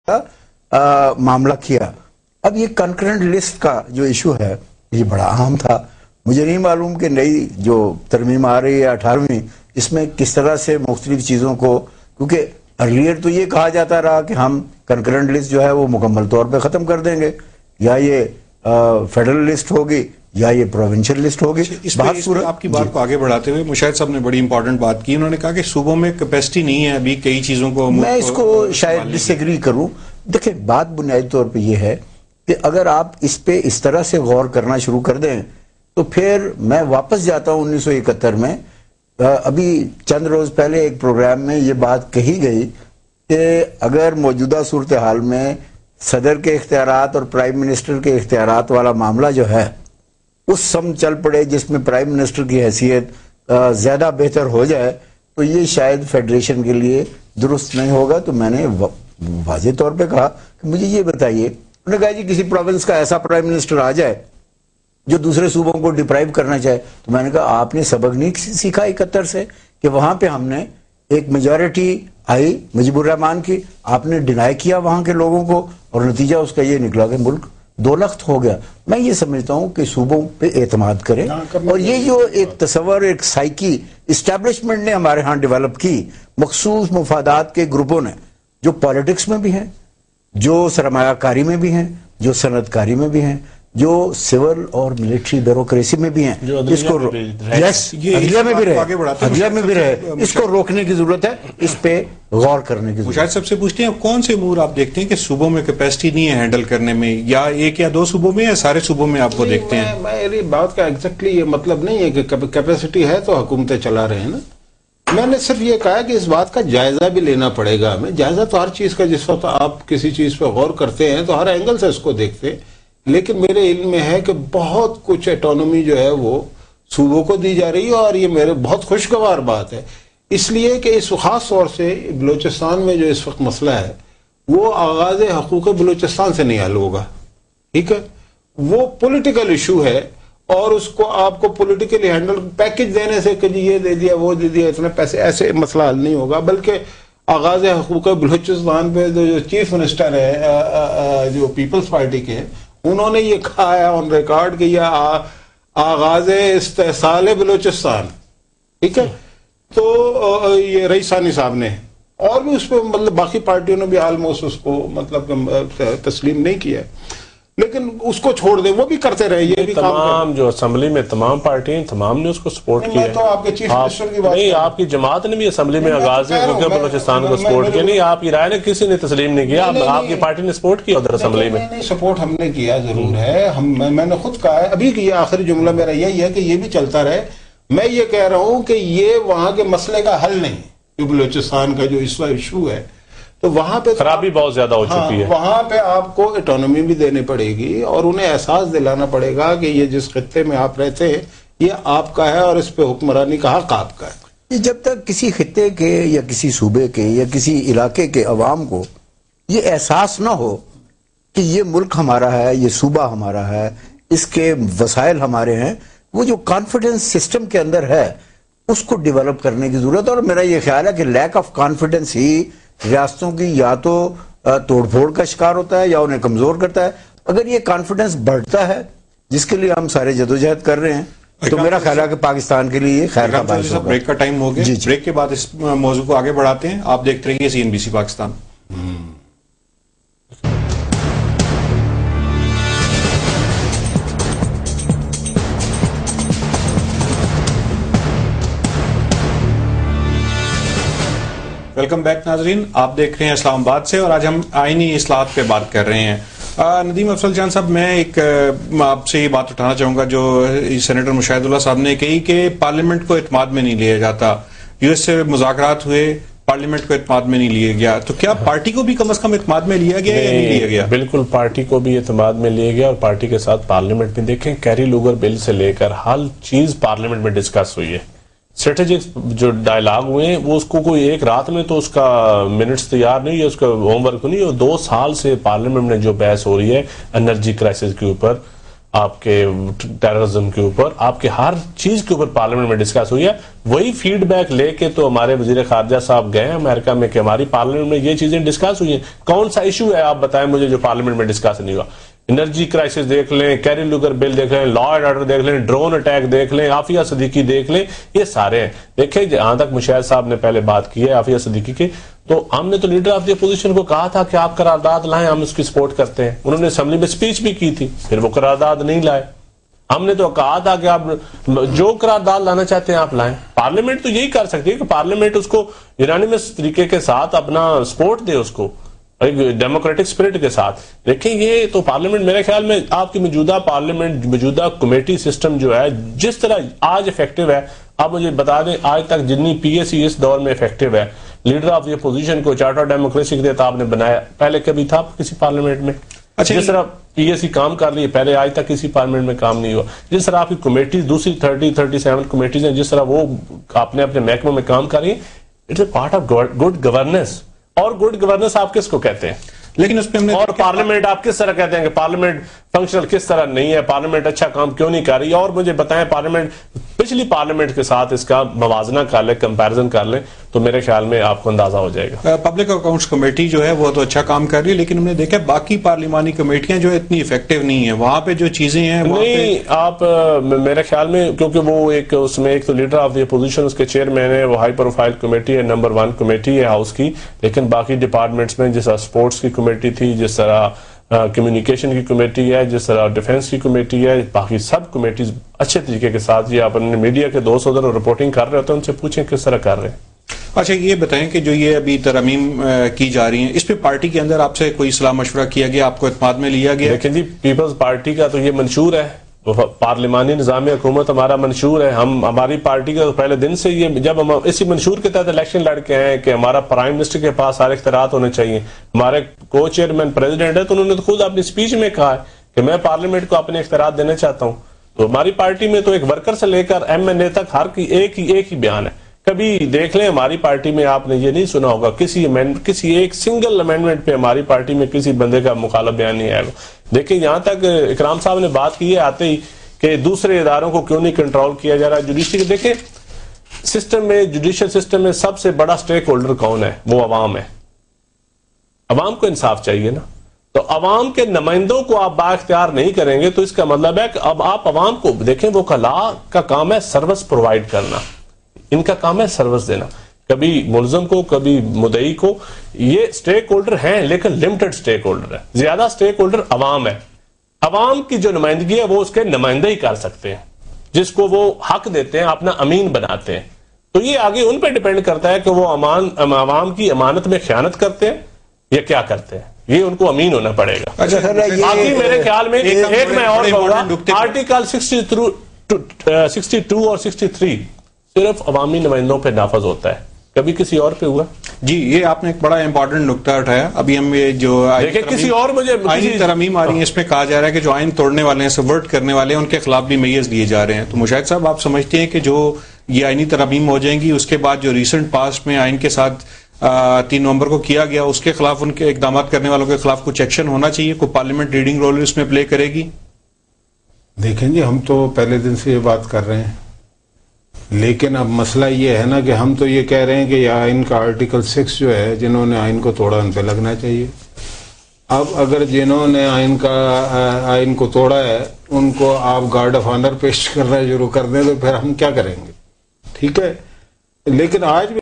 معاملہ کیا. اب یہ کنکرنٹ لسٹ کا جو ایشو ہے یہ بڑا اہم تھا. مجھے نہیں معلوم کہ نئی جو ترمیم آ رہی ہے 18ویں اس میں کس طرح سے مختلف چیزوں کو، کیونکہ ارلیئر تو یہ کہا جاتا رہا کہ ہم کنکرنٹ لسٹ جو ہے وہ مکمل طور پہ ختم کر دیں گے، یا یہ فیڈرل لسٹ ہوگی یا یہ پروونشل لسٹ ہوگی. آپ کی بات کو آگے بڑھاتے ہوئے مشاہد صاحب نے بڑی امپورٹنٹ بات کی. انہوں نے کہا کہ صوبوں میں کیپیسٹی نہیں ہے ابھی کئی چیزوں کو. میں اس کو شاید ڈس ایگری کروں. دیکھیں بات بنیادی طور پہ یہ ہے کہ اگر آپ اس پہ اس طرح سے غور کرنا شروع کر دیں تو پھر میں واپس جاتا ہوں 1971 میں. ابھی چند روز پہلے ایک پروگرام میں یہ بات کہی گئی کہ اگر موجودہ صورتحال میں صدر کے اختیارات اور پرائم منسٹر کے اختیارات والا معاملہ جو ہے اس سم چل پڑے جس میں پرائم منسٹر کی حیثیت زیادہ بہتر ہو جائے تو یہ شاید فیڈریشن کے لیے درست نہیں ہوگا. تو میں نے واضح طور پہ کہا کہ مجھے یہ بتائیے. انہوں نے کہا جی کسی پروونس کا ایسا پرائم منسٹر آ جائے جو دوسرے صوبوں کو ڈپرائیو کرنا چاہے. تو میں نے کہا آپ نے سبق نہیں سیکھا 71 سے کہ وہاں پہ ہم نے ایک میجورٹی آئی مجیب الرحمان کی، آپ نے ڈینائی کیا وہاں کے لوگوں کو اور نتیجہ اس کا یہ نکلا کہ ملک دو لخت ہو گیا. میں یہ سمجھتا ہوں کہ صوبوں پہ اعتماد کریں، اور یہ جو ایک تصور ایک سائیکی اسٹیبلشمنٹ نے ہمارے ہاں ڈیولپ کی مخصوص مفادات کے گروپوں نے، جو پالیٹکس میں بھی ہیں، جو سرمایہ کاری میں بھی ہیں، جو صنعت کاری میں بھی ہیں، جو سول اور ملٹری بیوروکریسی میں بھی ہیں، اس کو عدلیہ میں بھی رہے. اس کو روکنے کی ضرورت ہے، اس پہ غور کرنے کی ضرورت ہے. مشاہد صاحب سے پوچھتے ہیں کون سے امور آپ دیکھتے ہیں کہ صوبوں میں کیپیسٹی نہیں ہے ہینڈل کرنے میں، یا ایک یا دو صوبوں میں یا سارے صوبوں میں آپ کو دیکھتے ہیں؟ میری بات کا ایگزیکٹلی یہ مطلب نہیں ہے کہ کیپیسٹی ہے تو حکومتیں چلا رہے ہیں نا. میں نے صرف یہ کہا کہ اس بات کا جائزہ بھی لینا پڑے گا ہمیں. جائزہ تو ہر چیز کا جس وقت آپ کسی چیز پہ غور کرتے ہیں تو ہر اینگل سے اس کو دیکھتے ہیں. لیکن میرے علم میں ہے کہ بہت کچھ اٹانومی جو ہے وہ صوبوں کو دی جا رہی ہے، اور یہ میرے بہت خوشگوار بات ہے. اس لیے کہ اس خاص طور سے بلوچستان میں جو اس وقت مسئلہ ہے وہ آغاز حقوق بلوچستان سے نہیں حل ہوگا. ٹھیک ہے، وہ پولیٹیکل ایشو ہے، اور اس کو آپ کو پولیٹیکلی ہینڈل پیکج دینے سے کہ یہ دے دیا وہ دے دیا اتنے پیسے، ایسے مسئلہ حل نہیں ہوگا. بلکہ آغاز حقوق بلوچستان پہ جو چیف منسٹر ہے جو پیپلز پارٹی کے، انہوں نے یہ کہا ہے آن ریکارڈ کہ یہ آغاز استحصال بلوچستان. ٹھیک ہے، تو یہ رئیس ثانی صاحب نے، اور بھی اس پہ مطلب باقی پارٹیوں نے بھی آلموسٹ اس کو مطلب تسلیم نہیں کیا. لیکن اس کو چھوڑ دیں، وہ بھی کرتے رہے. یہ بھی تمام جو اسمبلی میں تمام پارٹیاں تمام نے اس کو سپورٹ کیا ہے. تو آپ کے چیف منسٹر کی بات نہیں، آپ کی جماعت نے بھی اسمبلی میں آغاز بلوچستان کو سپورٹ کیا. نہیں، آپ کی رائے نے کسی نے تسلیم نہیں کیا، آپ کی پارٹی نے سپورٹ کیا ادھر اسمبلی میں. نہیں، سپورٹ ہم نے کیا ضرور ہے. میں نے خود کہا ہے، ابھی یہ آخری جملہ میرا یہی ہے کہ یہ بھی چلتا رہے. میں یہ کہہ رہا ہوں کہ یہ وہاں کے مسئلے کا حل نہیں، جو بلوچستان کا جو اس وقت ایشو ہے، تو وہاں پہ خرابی بہت زیادہ ہو چکی ہے. وہاں پہ آپ کو اٹانومی بھی دینی پڑے گی، اور انہیں احساس دلانا پڑے گا کہ یہ جس خطے میں آپ رہتے ہیں یہ آپ کا ہے، اور اس پہ حکمرانی کا حق آپ کا ہے. جب تک کسی خطے کے یا کسی صوبے کے یا کسی علاقے کے عوام کو یہ احساس نہ ہو کہ یہ ملک ہمارا ہے، یہ صوبہ ہمارا ہے، اس کے وسائل ہمارے ہیں، وہ جو کانفیڈنس سسٹم کے اندر ہے اس کو ڈیولپ کرنے کی ضرورت ہے. اور میرا یہ خیال ہے کہ لیک آف کانفیڈنس ہی ریاستوں کی یا تو توڑ پھوڑ کا شکار ہوتا ہے یا انہیں کمزور کرتا ہے. اگر یہ کانفیڈنس بڑھتا ہے، جس کے لیے ہم سارے جدوجہد کر رہے ہیں، تو میرا خیال ہے کہ پاکستان کے لیے خیر کا باعث ہوگا. بریک کا ٹائم ہو گیا، بریک کے بعد اس موضوع کو آگے بڑھاتے ہیں. آپ دیکھتے رہیے CNBC پاکستان. ویلکم بیک ناظرین، آپ دیکھ رہے ہیں اسلام آباد سے، اور آج ہم آئینی اصلاحات پہ بات کر رہے ہیں. ندیم افضل جان صاحب، میں آپ سے یہ بات اٹھانا چاہوں گا جو سینیٹر مشاہد اللہ صاحب نے کہی کہ پارلیمنٹ کو اعتماد میں نہیں لیا جاتا. US سے مذاکرات ہوئے، پارلیمنٹ کو اعتماد میں نہیں لیا گیا، تو کیا پارٹی کو بھی کم از کم اعتماد میں لیا گیا یا نہیں لیا گیا؟ بالکل پارٹی کو بھی اعتماد میں لیا گیا، اور پارٹی کے ساتھ پارلیمنٹ میں دیکھیں کیری لوگر بل سے لے کر ہر چیز پارلیمنٹ میں ڈسکس ہوئی ہے. اسٹریٹجک جو ڈائلاگ ہوئے ہیں وہ اس کو کوئی ایک رات میں تو اس کا منٹس تیار نہیں ہے، اس کا ہوم ورک نہیں ہے. 2 سال سے پارلیمنٹ میں جو بحث ہو رہی ہے انرجی کرائسس کے اوپر، آپ کے ٹیررزم کے اوپر، آپ کے ہر چیز کے اوپر پارلیمنٹ میں ڈسکس ہوئی ہے. وہی فیڈ بیک لے کے تو ہمارے وزیر خارجہ صاحب گئے ہیں امریکہ میں کہ ہماری پارلیمنٹ میں یہ چیزیں ڈسکس ہوئی ہیں. کون سا ایشو ہے آپ بتائیں مجھے جو پارلیمنٹ میں ڈسکس نہیں ہوا؟ انرجی کرائسس دیکھ لیں، کیری لوگر بل دیکھ لیں، لا اینڈ آرڈر دیکھ لیں، ڈرون اٹیک دیکھ لیں، عافیہ صدیقی دیکھ لیں، یہ سارے ہیں. دیکھیں جہاں تک مشاہد صاحب نے پہلے بات کی ہے عافیہ صدیقی کی، تو ہم نے تو لیڈر آف دی اپوزیشن کو کہا تھا کہ آپ قرارداد لائیں، ہم اس کی سپورٹ کرتے ہیں. انہوں نے اسمبلی میں سپیچ بھی کی تھی، پھر وہ قرارداد نہیں لائے. ہم نے تو کہا تھا کہ آپ جو قرارداد لانا چاہتے ہیں آپ لائیں. پارلیمنٹ تو یہی کر سکتی ہے کہ پارلیمنٹ اس کو یونانیمس طریقے کے ساتھ اپنا سپورٹ دے، اس کو ایک ڈیموکریٹک سپرٹ کے ساتھ. دیکھیں یہ تو پارلیمنٹ میرے خیال میں آپ کی موجودہ پارلیمنٹ موجودہ کمیٹی سسٹم جو ہے جس طرح آج افیکٹو ہے، آپ مجھے بتا دیں آج تک جتنی پی ایس سی اس دور میں افیکٹو ہے، لیڈر آف دی اپوزیشن کو چارٹر ڈیموکریسی کے تحت آپ نے بنایا، پہلے کبھی تھا کسی پارلیمنٹ میں؟ جس طرح پی ایس سی کام کر رہی ہے پہلے آج تک کسی پارلیمنٹ میں کام نہیں ہوا. جس طرح آپ کی کمیٹیز دوسری 37 کمیٹیز ہیں، جس طرح وہ آپ نے اپنے محکموں میں کام کر رہی ہیں، it's a part of good governance. اور گڈ گورننس آپ کس کو کہتے ہیں؟ لیکن اس پہ ہم نے اور پارلیمنٹ آپ کس طرح کہتے ہیں کہ پارلیمنٹ فنکشنل کس طرح نہیں ہے، پارلیمنٹ اچھا کام کیوں نہیں کر رہی؟ اور مجھے بتائیں پارلیمنٹ پچھلی پارلیمنٹ کے ساتھ اس کا موازنہ کر لیں، کمپیرزن کر لیں، تو میرے خیال میں آپ کو اندازہ ہو جائے گا. پبلک اکاؤنٹس کمیٹی جو ہے وہ تو اچھا کام کر رہی ہے، لیکن ہم نے دیکھا باقی پارلیمانی کمیٹیاں جو اتنی افیکٹو نہیں ہیں، وہاں پہ جو چیزیں ہیں نہیں آپ میرے خیال میں کیونکہ وہ ایک اس میں ایک تو لیڈر آف دی اپوزیشن اس کے چیئرمین ہے، وہ ہائی پروفائل کمیٹی ہے، نمبر 1 کمیٹی ہے ہاؤس کی. لیکن باقی ڈپارٹمنٹس میں جس طرح سپورٹس کی کمیٹی تھی، جس طرح کمیونیکیشن کی کمیٹی ہے، جس طرح ڈیفنس کی کمیٹی ہے، باقی سب کمیٹیز اچھے طریقے کے ساتھ یہ اپنے میڈیا کے دوست ادھر رپورٹنگ کر رہے ہوتے ہیں، ان سے پوچھیں کس طرح کر رہے ہیں. اچھا یہ بتائیں کہ جو یہ ابھی ترامیم کی جا رہی ہیں، اس پہ پارٹی کے اندر آپ سے کوئی صلاح مشورہ کیا گیا، آپ کو اعتماد میں لیا گیا؟ لیکن جی پیپلز پارٹی کا تو یہ منشور ہے، پارلیمانی نظام حکومت ہمارا منشور ہے. ہماری پارٹی کا پہلے دن سے یہ جب ہم اسی منشور کے تحت الیکشن لڑ کے ہیں کہ ہمارا پرائم منسٹر کے پاس سارے اختیارات ہونے چاہیے. ہمارے کو چیئرمین پریزیڈنٹ ہے تو انہوں نے خود اپنی سپیچ میں کہا ہے کہ میں پارلیمنٹ کو اپنے اختیارات دینا چاہتا ہوں. تو ہماری پارٹی میں تو ایک ورکر سے لے کر ایم این اے تک ہر کی ایک ہی بیان ہے. کبھی دیکھ لیں ہماری پارٹی میں آپ نے یہ نہیں سنا ہوگا کسی ایک سنگل امینڈمنٹ پہ ہماری پارٹی میں کسی بندے کا مخالف بیان نہیں آئے گا. دیکھیں یہاں تک اکرام صاحب نے بات کی ہے آتے ہی کہ دوسرے اداروں کو کیوں نہیں کنٹرول کیا جا رہا. جوڈیشری دیکھیں سسٹم میں، جوڈیشل سسٹم میں سب سے بڑا سٹیک ہولڈر کون ہے؟ وہ عوام ہے. عوام کو انصاف چاہیے نا. تو عوام کے نمائندوں کو آپ با اختیار نہیں کریں گے تو اس کا مطلب ہے کہ اب آپ عوام کو دیکھیں، وہ لا کا کام ہے سروس پرووائڈ کرنا، ان کا کام ہے سروس دینا، کبھی ملزم کو کبھی مدعی کو. یہ سٹیک ہولڈر ہیں لیکن لمیٹڈ سٹیک ہولڈر ہے. زیادہ سٹیک ہولڈر عوام ہے. عوام کی جو نمائندگی ہے وہ اس کے نمائندے ہی کر سکتے ہیں، جس کو وہ حق دیتے ہیں، اپنا امین بناتے ہیں. تو یہ آگے ان پہ ڈیپینڈ کرتا ہے کہ وہ عوام کی امانت میں خیانت کرتے ہیں یا کیا کرتے ہیں. یہ ان کو امین ہونا پڑے گا. باقی میرے خیال میں ایک میں اور کہوں گا، آرٹیکل 62 اور 63 صرف عوامی نمائندوں پہ نافذ ہوتا ہے، کبھی کسی اور پہ ہوا؟ جی یہ آپ نے ایک بڑا امپورٹنٹ نقطہ اٹھایا. ابھی ہم یہ جو کسی اور آئینی ترامیم آ رہی ہے اس میں کہا جا رہا ہے کہ جو آئین توڑنے والے ہیں، سبورٹ کرنے والے ہیں، ان کے خلاف بھی میز دیے جا رہے ہیں. تو مشاہد صاحب آپ سمجھتے ہیں کہ جو یہ آئینی ترامیم ہو جائیں گی اس کے بعد جو ریسنٹ پاسٹ میں آئین کے ساتھ 3 نومبر کو کیا گیا اس کے خلاف، ان کے اقدامات کرنے والوں کے خلاف کچھ ایکشن ہونا چاہیے؟ کوئی پارلیمنٹ ریڈنگ رول اس میں پلے کرے گی؟ دیکھیں جی ہم تو پہلے دن سے یہ بات کر رہے ہیں، لیکن اب مسئلہ یہ ہے نا کہ ہم تو یہ کہہ رہے ہیں کہ یہ آئین کا آرٹیکل 6 جو ہے، جنہوں نے آئین کو توڑا ان پہ لگنا چاہیے. اب اگر جنہوں نے آئین کو توڑا ہے ان کو آپ گارڈ آف آنر پیش کرنا شروع کر دیں تو پھر ہم کیا کریں گے؟ ٹھیک ہے، لیکن آج بھی